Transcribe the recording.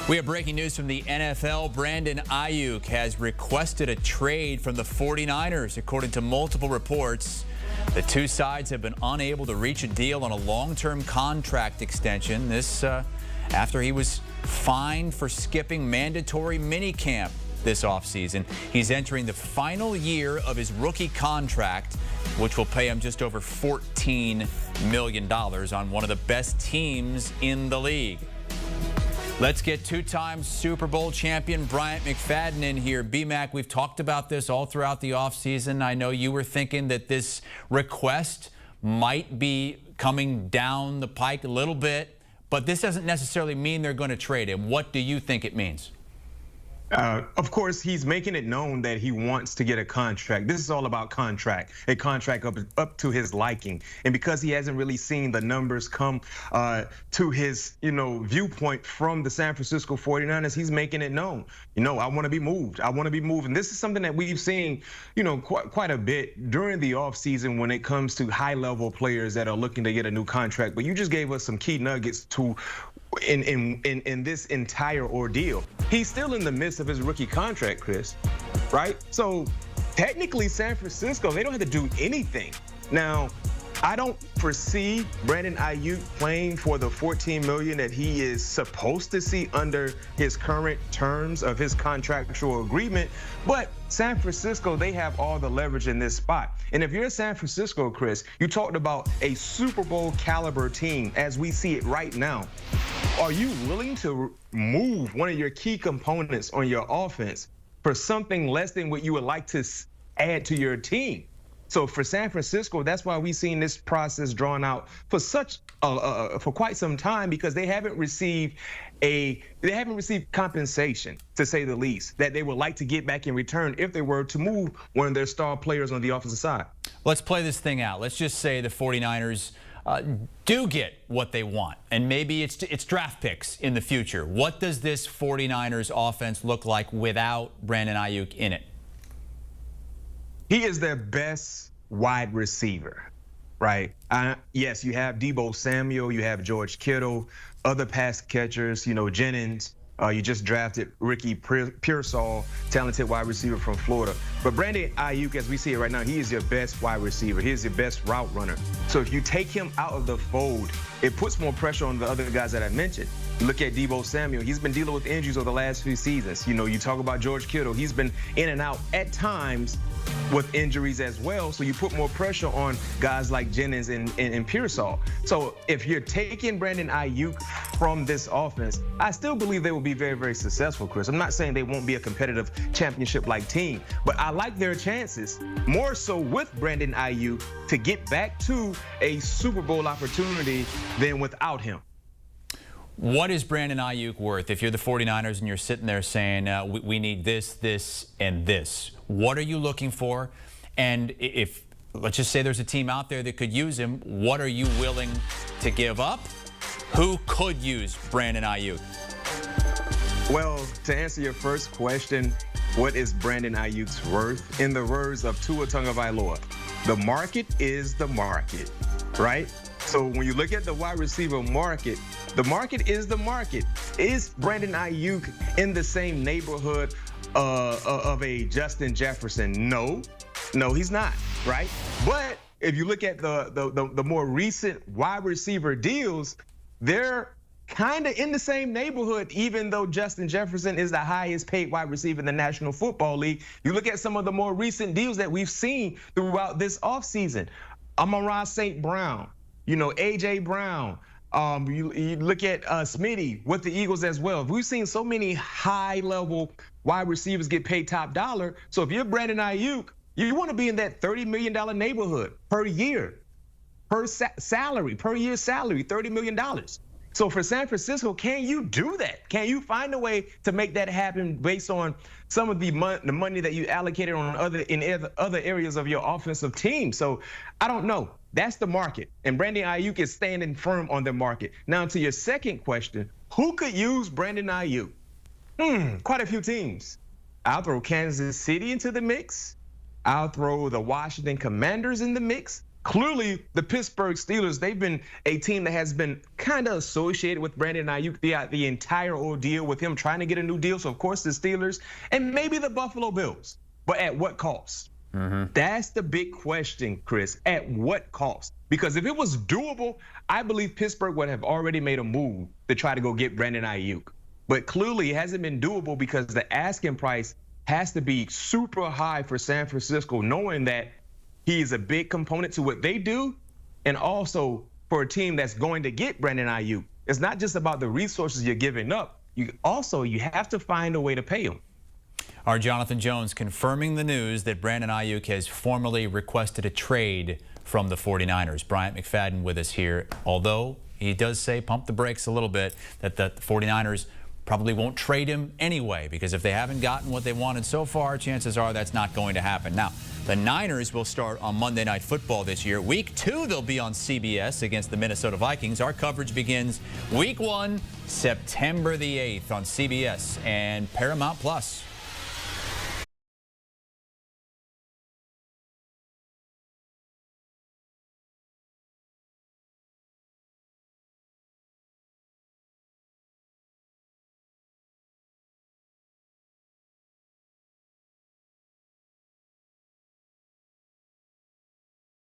We have breaking news from the NFL. Brandon Aiyuk has requested a trade from the 49ers. According to multiple reports, the two sides have been unable to reach a deal on a long-term contract extension. This after he was fined for skipping mandatory minicamp this offseason. He's entering the final year of his rookie contract, which will pay him just over $14 million on one of the best teams in the league. Let's get two-time Super Bowl champion Bryant McFadden in here. B-Mac, we've talked about this all throughout the offseason. I know you were thinking that this request might be coming down the pike a little bit, but this doesn't necessarily mean they're going to trade him. What do you think it means? Of course, he's making it known that he wants to get a contract. This is all about a contract up to his liking. And because he hasn't really seen the numbers come to his, viewpoint from the San Francisco 49ers, he's making it known. I want to be moved. I want to be moved. And this is something that we've seen, quite a bit during the offseason when it comes to high-level players that are looking to get a new contract. But you just gave us some key nuggets to in this entire ordeal. He's still in the midst of his rookie contract, Chris, right? So technically San Francisco, they don't have to do anything. Now, I don't foresee Brandon Aiyuk playing for the $14 million that he is supposed to see under his current terms of his contractual agreement. But San Francisco, they have all the leverage in this spot. And if you're San Francisco, Chris, you talked about a Super Bowl caliber team as we see it right now. Are you willing to move one of your key components on your offense for something less than what you would like to add to your team? So for San Francisco, that's why we've seen this process drawn out for for quite some time, because they haven't received compensation, to say the least, that they would like to get back in return if they were to move one of their star players on the offensive side. Let's play this thing out. Let's just say the 49ers do get what they want, and maybe it's draft picks in the future. What does this 49ers offense look like without Brandon Aiyuk in it? He is their best wide receiver, right? Yes, you have Deebo Samuel, you have George Kittle, other pass catchers, Jennings. You just drafted Ricky Pearsall, talented wide receiver from Florida. But Brandon Aiyuk, as we see it right now, he is your best wide receiver. He is your best route runner. So if you take him out of the fold, it puts more pressure on the other guys that I mentioned. Look at Deebo Samuel. He's been dealing with injuries over the last few seasons. You talk about George Kittle. He's been in and out at times with injuries as well. So you put more pressure on guys like Jennings and Pearsall. So if you're taking Brandon Aiyuk from this offense, I still believe they will be very, very successful, Chris. I'm not saying they won't be a competitive championship-like team, but I like their chances more so with Brandon Aiyuk to get back to a Super Bowl opportunity than without him. What is Brandon Aiyuk worth if you're the 49ers and you're sitting there saying, we need this, this, and this? What are you looking for? And if, let's just say there's a team out there that could use him, what are you willing to give up? Who could use Brandon Aiyuk? Well, to answer your first question, what is Brandon Aiyuk's worth? In the words of Tua Tagovailoa, the market is the market, right? So when you look at the wide receiver market, the market is the market. Is Brandon Aiyuk in the same neighborhood of a Justin Jefferson? No, he's not, right? But if you look at the more recent wide receiver deals, they're kind of in the same neighborhood, even though Justin Jefferson is the highest paid wide receiver in the National Football League. You look at some of the more recent deals that we've seen throughout this offseason. Amon-Ra St. Brown, A.J. Brown. You look at Smitty with the Eagles as well. We've seen so many high-level wide receivers get paid top dollar. So if you're Brandon Aiyuk, you want to be in that $30 million neighborhood per year, per year salary, $30 million. So for San Francisco, can you do that? Can you find a way to make that happen based on some of the money that you allocated on other areas of your offensive team? So I don't know. That's the market. And Brandon Aiyuk is standing firm on the market. Now to your second question, who could use Brandon Aiyuk? Quite a few teams. I'll throw Kansas City into the mix. I'll throw the Washington Commanders in the mix. Clearly, the Pittsburgh Steelers, they've been a team that has been kind of associated with Brandon Aiyuk the entire ordeal with him trying to get a new deal. So, of course, the Steelers and maybe the Buffalo Bills. But at what cost? That's the big question, Chris. At what cost? Because if it was doable, I believe Pittsburgh would have already made a move to try to go get Brandon Aiyuk. But clearly, it hasn't been doable because the asking price has to be super high for San Francisco, knowing that he's a big component to what they do. And also for a team that's going to get Brandon Aiyuk, it's not just about the resources you're giving up. You have to find a way to pay him. Our Jonathan Jones confirming the news that Brandon Aiyuk has formally requested a trade from the 49ers. Bryant McFadden with us here, although he does say pump the brakes a little bit, that the 49ers probably won't trade him anyway, because if they haven't gotten what they wanted so far, chances are that's not going to happen. Now, the Niners will start on Monday Night Football this year. Week 2, they'll be on CBS against the Minnesota Vikings. Our coverage begins Week 1, September the 8th on CBS and Paramount Plus.